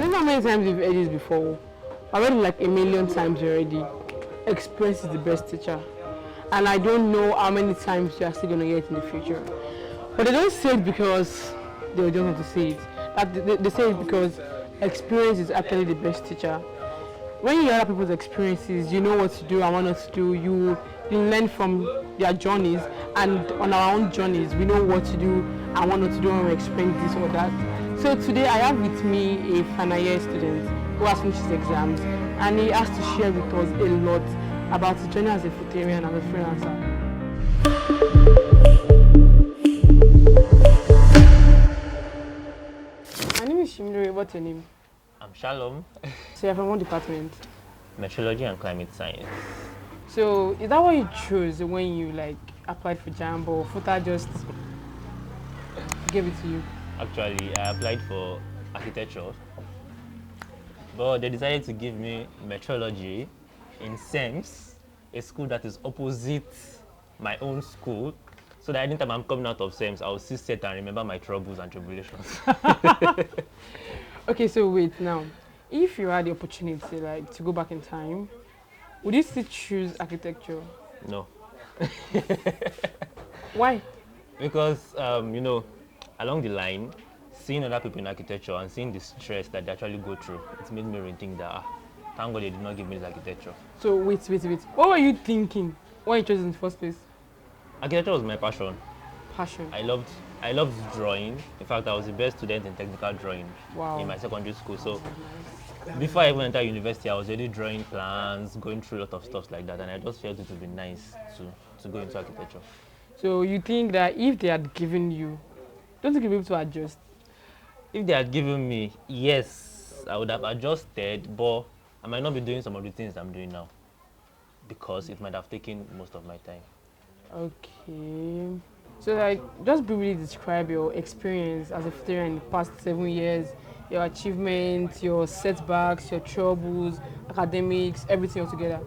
don't know how many times you've heard this before. I've heard it like a million times already. Experience is the best teacher. And I don't know how many times you're still going to hear it in the future. But they don't say it because they don't want to say it. They say it because experience is actually the best teacher. When you hear other people's experiences, you know what to do and what not to do. You learn from their journeys, and on our own journeys, we know what to do and what not to do when we experience this or that. So today I have with me a final year student who has finished his exams, and he has to share with us a lot about his journey as a Futarian and a freelancer. My name is Shimdori. What's your name? I'm Shalom. So you're from what department? Meteorology and climate science. So is that what you chose when you applied for JAMB, or Futa just gave it to you? Actually, I applied for architecture, but they decided to give me meteorology in SEMS, a school that is opposite my own school, so that anytime I'm coming out of SEMS, I'll still sit and remember my troubles and tribulations. Okay, so wait now. If you had the opportunity to go back in time, would you still choose architecture? No. Why? Because, along the line, seeing other people in architecture and seeing the stress that they actually go through, it made me rethink that, thank God they did not give me this architecture. So wait. What were you thinking when you chose it in the first place? Architecture was my passion. Passion. I loved drawing. In fact, I was the best student in technical drawing in my secondary school. So before I even entered university, I was already drawing plans, going through a lot of stuff like that, and I just felt it would be nice to go into architecture. So you think that if they had given you, don't you be able to adjust? If they had given me, yes, I would have adjusted, but I might not be doing some of the things I'm doing now because it might have taken most of my time. Okay. So just briefly describe your experience as a Futarian in the past 7 years, your achievements, your setbacks, your troubles, academics, everything altogether.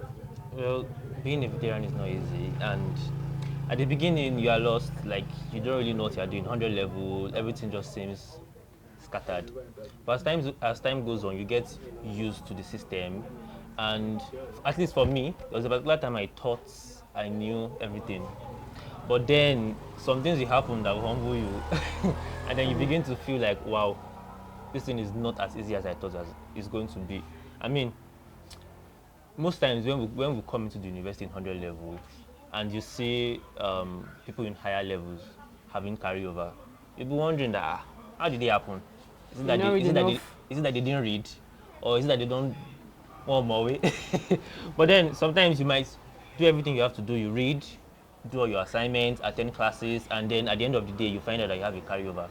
Well, being a veteran is not easy, and at the beginning you are lost, you don't really know what you are doing. 100 level, everything just seems scattered. But as time goes on, you get used to the system, and at least for me, there was a particular time I thought I knew everything. But then some things will happen that will humble you, and then you begin to feel like, wow, this thing is not as easy as I thought it's going to be. I mean, most times when we come into the university in 100 level, and you see people in higher levels having carryover, you'll be wondering that, how did it happen? Is it that they didn't read, or is it that they don't want more way? But then sometimes you might do everything you have to do. You read, do all your assignments, attend classes, and then at the end of the day, you find out that you have a carryover.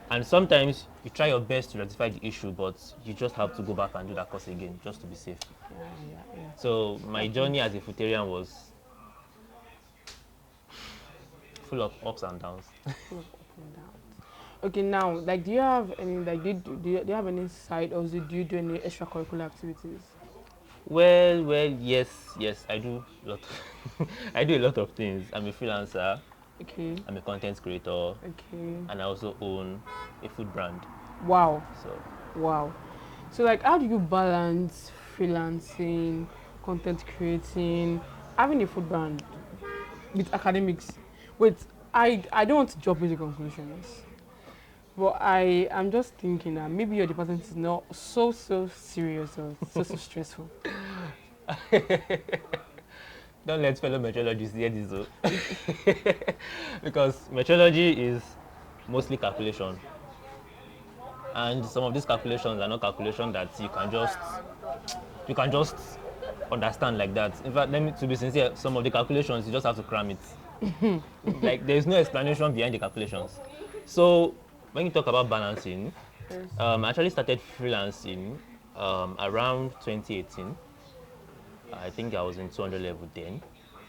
And sometimes you try your best to rectify the issue, but you just have to go back and do that course again just to be safe. Yeah. So my journey as a Futarian was full of ups and downs. Full of ups and downs. Okay, now, do you have any, do you have any side, or do you do any extracurricular activities? Well, yes, I do a lot. I do a lot of things. I'm a freelancer. Okay. I'm a content creator. Okay. And I also own a food brand. Wow. Wow. So, how do you balance freelancing, content creating, having a food brand with academics? Wait, I don't want to jump into conclusions, but I am just thinking that maybe your department is not so serious or so stressful. Don't let fellow meteorologists hear this though. Because meteorology is mostly calculation. And some of these calculations are not calculations that you can just understand like that. In fact, to be sincere, some of the calculations you just have to cram it. There's no explanation behind the calculations. So when you talk about balancing, Yes. I actually started freelancing around 2018. I think I was in 200 level then.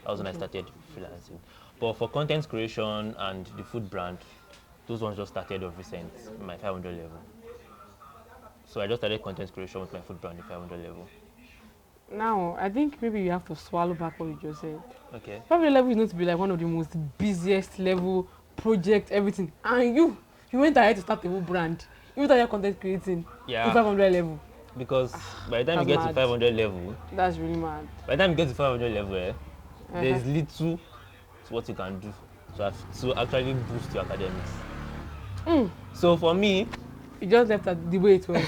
That was when I started freelancing. But for content creation and the food brand, those ones just started of recent, my 500 level. So I just started content creation with my food brand at 500 level. Now, I think maybe you have to swallow back what you just said. Okay. 500 level is going to be one of the most busiest level, project, everything. And you went ahead to start a whole brand. You thought you're content creating Yeah. in 500 level. Because by the time you That's get to mad. 500 level, That's really mad. by the time you get to 500 level, there's Uh-huh. little to what you can do to actually boost your academics. So for me, You just left at the way it was.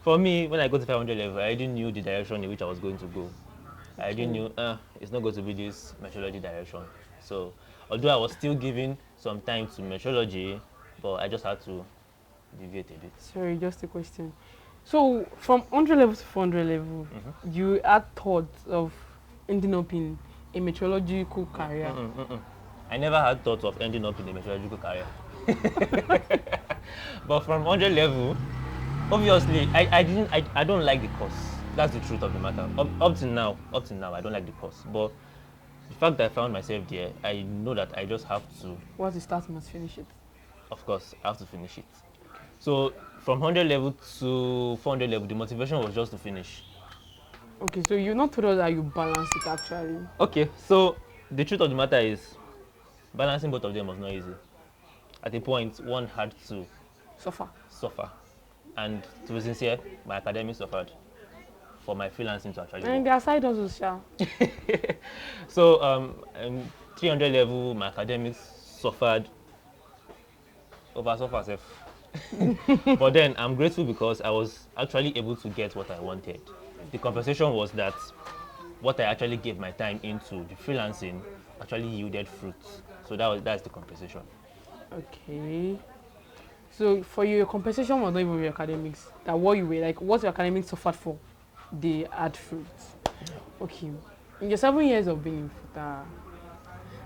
for me, when I got to 500 level, I didn't know the direction in which I was going to go. I didn't know it's not going to be this metrology direction. So although I was still giving some time to metrology, but I just had to deviate a bit. Sorry, just a question. So from 100 level to 400 level, you had thoughts of ending up in a meteorological career. I never had thought of ending up in a meteorological career. But from 100 level, obviously, I don't like the course. That's the truth of the matter. Up to now, I don't like the course. But the fact that I found myself there, I know that I just have to, Once you start, you must finish it. of course, I have to finish it. So from 100 level to 400 level, the motivation was just to finish. Okay, so you not told us that you balance it actually. Okay, so the truth of the matter is, balancing both of them was not easy. At a point, one had to suffer. And to be sincere, my academics suffered for my freelancing to actually And work. their side also, Sha. So 300 level, my academics suffered over suffer self. But then I'm grateful because I was actually able to get what I wanted. The compensation was that what I actually gave my time into, the freelancing, actually yielded fruits. So that's the compensation. Okay. So for you, your compensation was not even your academics. That what you were like, what your academics suffered for, they had fruits. Okay. In your 7 years of being in Futa,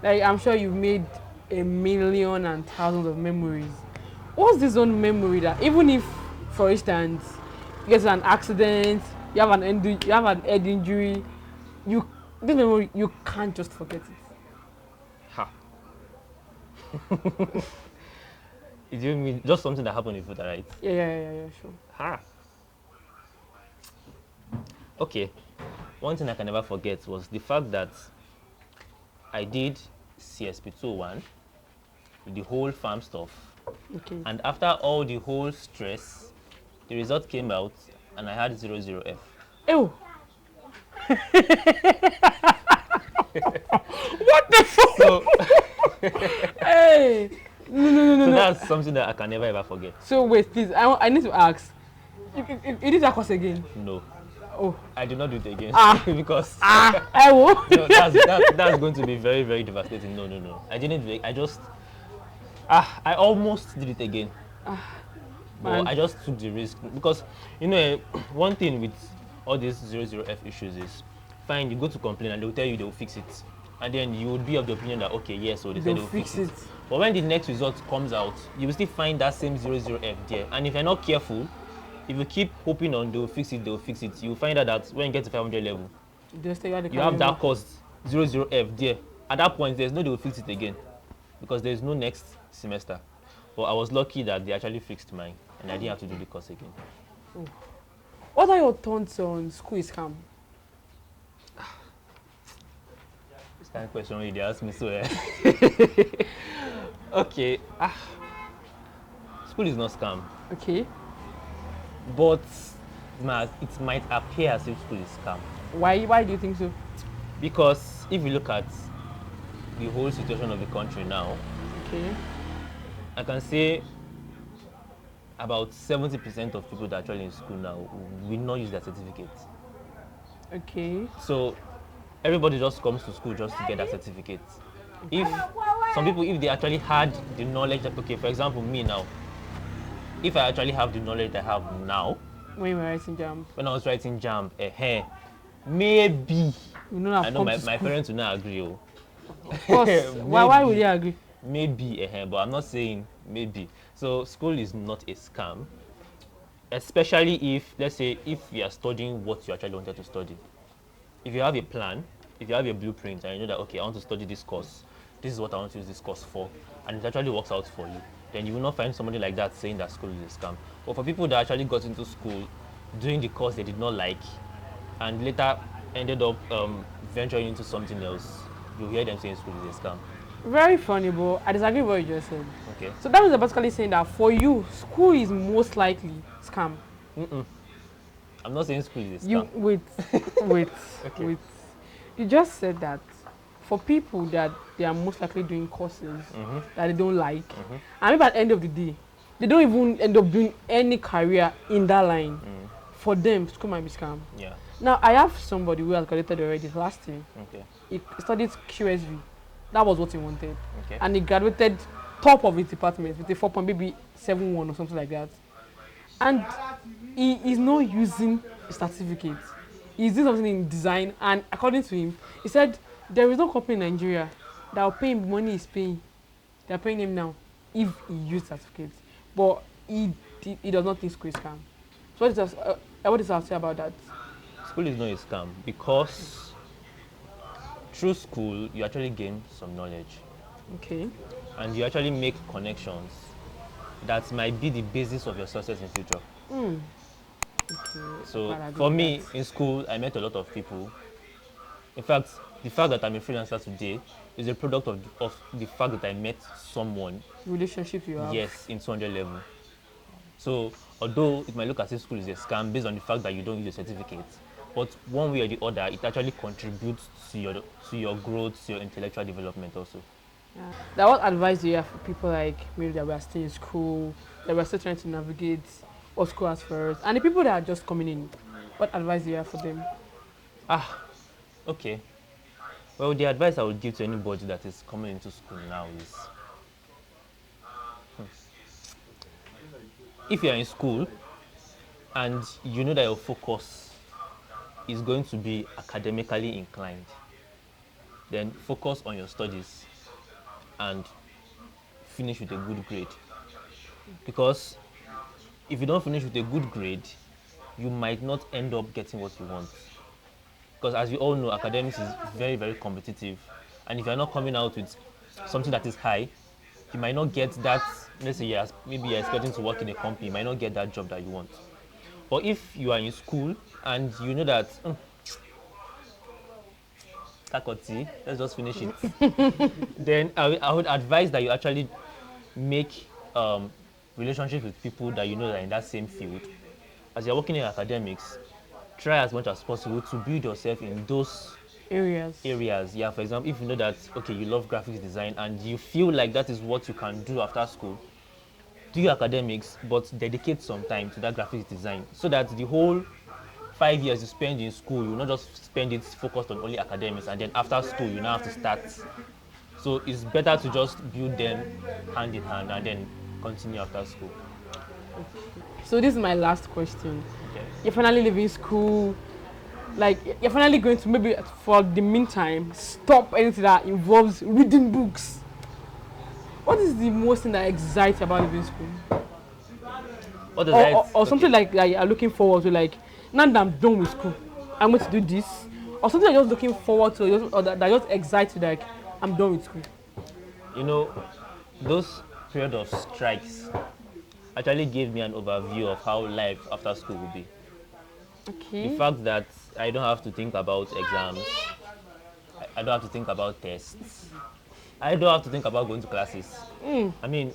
like I'm sure you've made a million and thousands of memories. What's this one memory that even if, for instance, you get an accident, you have an head injury, this memory you can't just forget it. Ha. You mean just something that happened in Futa, right? Yeah, sure. Ha. Okay. One thing I can never forget was the fact that I did CSP 201 with the whole farm stuff. Okay. And after all the whole stress, the result came out and I had 00F. Ew. What the fuck? So, Hey. No. so that's something that I can never ever forget. So wait, please. I need to ask. You did that course again? No. Oh. I did not do it again. Ah. Because I will. no, that's going to be very, very devastating. No. I didn't do it. I almost did it again. But Man. I just took the risk because, one thing with all these 00F issues is, fine, you go to complain and they'll tell you they'll fix it. And then you would be of the opinion that, okay, yes, so they said they'll fix it. But when the next result comes out, you will still find that same 00F there. And if you're not careful, if you keep hoping on they'll fix it, you'll find out that when you get to 500 level, you have that cost 00F there. At that point, there's no they will fix it again because there's no next semester. But I was lucky that they actually fixed mine and I didn't have to do the course again. Oh. What are your thoughts on school is scam? This kind of question really they ask me so. Okay. School is not scam. Okay. But it might appear as if school is scam. Why do you think so? Because if you look at the whole situation of the country now, Okay. I can say about 70% of people that are actually in school now will not use their certificate. Okay. So everybody just comes to school just to get that certificate. If some people, if they actually had the knowledge that, okay, for example, me now, if I actually have the knowledge I have now, When you were writing jam. when I was writing jam, maybe, You know I know my parents will not agree. Of course. Why would they agree? Maybe, but I'm not saying maybe. So school is not a scam, especially if, let's say, if you are studying what you actually wanted to study. If you have a plan, if you have a blueprint and you know that, okay, I want to study this course, this is what I want to use this course for, and it actually works out for you, then you will not find somebody like that saying that school is a scam. But for people that actually got into school doing the course they did not like and later ended up venturing into something else, you hear them saying school is a scam. Very funny, but I disagree with what you just said. Okay. So that was basically saying that for you, school is most likely scam. I'm not saying school is a You scam. wait, wait, Okay. wait. You just said that for people that they are most likely doing courses that they don't like, and maybe at the end of the day, they don't even end up doing any career in that line. For them, school might be scam. Yeah. Now I have somebody who has graduated already last year. Okay. He studied QSV. That was what he wanted. Okay. And he graduated top of his department with a 4.71 or something like that. And he is not using a certificate. He's doing something in design, and according to him, he said there is no company in Nigeria that will pay him the money he's paying. They're paying him now if he used certificates. But he does not think school is scam. So what is I'll say about that? School is not a scam because through school you actually gain some knowledge Okay. and you actually make connections that might be the basis of your success in future. Okay. So Quite agree for with me that. in school I met a lot of people. In fact, the fact that I'm a freelancer today is a product of the fact that I met someone, Relationship you have. yes, in 200 level. So although it might look as if school is a scam based on the fact that you don't use your certificate, but one way or the other, it actually contributes to your growth, to your intellectual development also. Yeah. Now, what advice do you have for people like maybe that were still in school, that were still trying to navigate what school has for us, and the people that are just coming in? What advice do you have for them? Okay. Well, the advice I would give to anybody that is coming into school now is, if you're in school and you know that your focus is going to be academically inclined, then focus on your studies and finish with a good grade. Because if you don't finish with a good grade, you might not end up getting what you want. Because as we all know, academics is very, very competitive. And if you're not coming out with something that is high, you might not get that, let's say maybe you're expecting to work in a company, you might not get that job that you want. But if you are in school and you know that, Takoti, let's just finish it, then I would advise that you actually make relationships with people that you know that are in that same field. As you're working in academics, try as much as possible to build yourself in those Areas. Yeah, for example, if you know that, okay, you love graphics design and you feel like that is what you can do after school, do your academics, but dedicate some time to that graphics design so that the whole 5 years you spend in school, you not just spend it focused on only academics, and then after school you now have to start. So it's better to just build them hand in hand and then continue after school. So this is my last question. Okay. You're finally leaving school, like you're finally going to maybe for the meantime stop anything that involves reading books. What is the most thing that excites you about leaving school? What does Or something like that you are looking forward to, like now that I'm done with school, I'm going to do this, or something you're just looking forward to, or that just excites you, like I'm done with school. You know, those period of strikes actually gave me an overview of how life after school will be. Okay. The fact that I don't have to think about exams, I don't have to think about tests, I don't have to think about going to classes. I mean,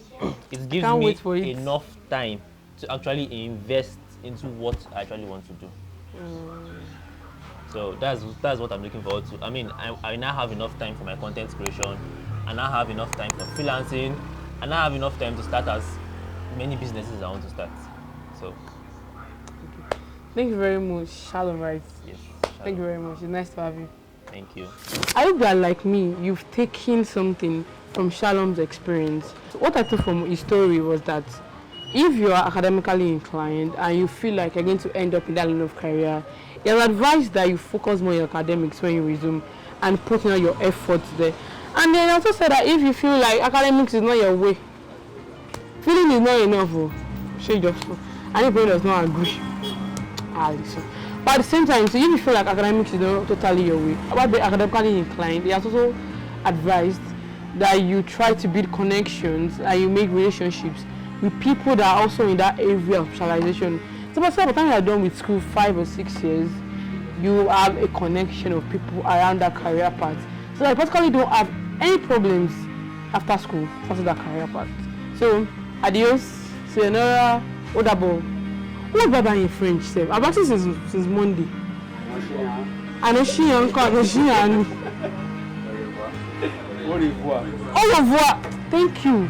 it gives Can't me wait for it. enough time to actually invest into what I actually want to do. So that's what I'm looking forward to. I mean, I now have enough time for my content creation, and I have enough time for freelancing, and I have enough time to start as many businesses I want to start. So, Thank you very much, Shalom, right? yes. Thank you very much. It's nice to have you. Thank you. I hope that, like me, you've taken something from Shalom's experience. So what I took from his story was that if you are academically inclined and you feel like you're going to end up in that line of career, you're advised that you focus more on your academics when you resume and put in all your efforts there. And then also said that if you feel like academics is not your way, feeling is not enough, she just and if does not agree. Listen. But at the same time, so if you feel like academics is not totally your way, about being academically inclined, they are also advised that you try to build connections and you make relationships with people that are also in that area of specialization. So by the time you are done with school, 5 or 6 years, you have a connection of people around that career path. So I practically don't have any problems after school, after that career path. So, adios, sayonara, odabo. What about in French, Seb? I've actually since Monday. I know she and au revoir. Au revoir. Thank you.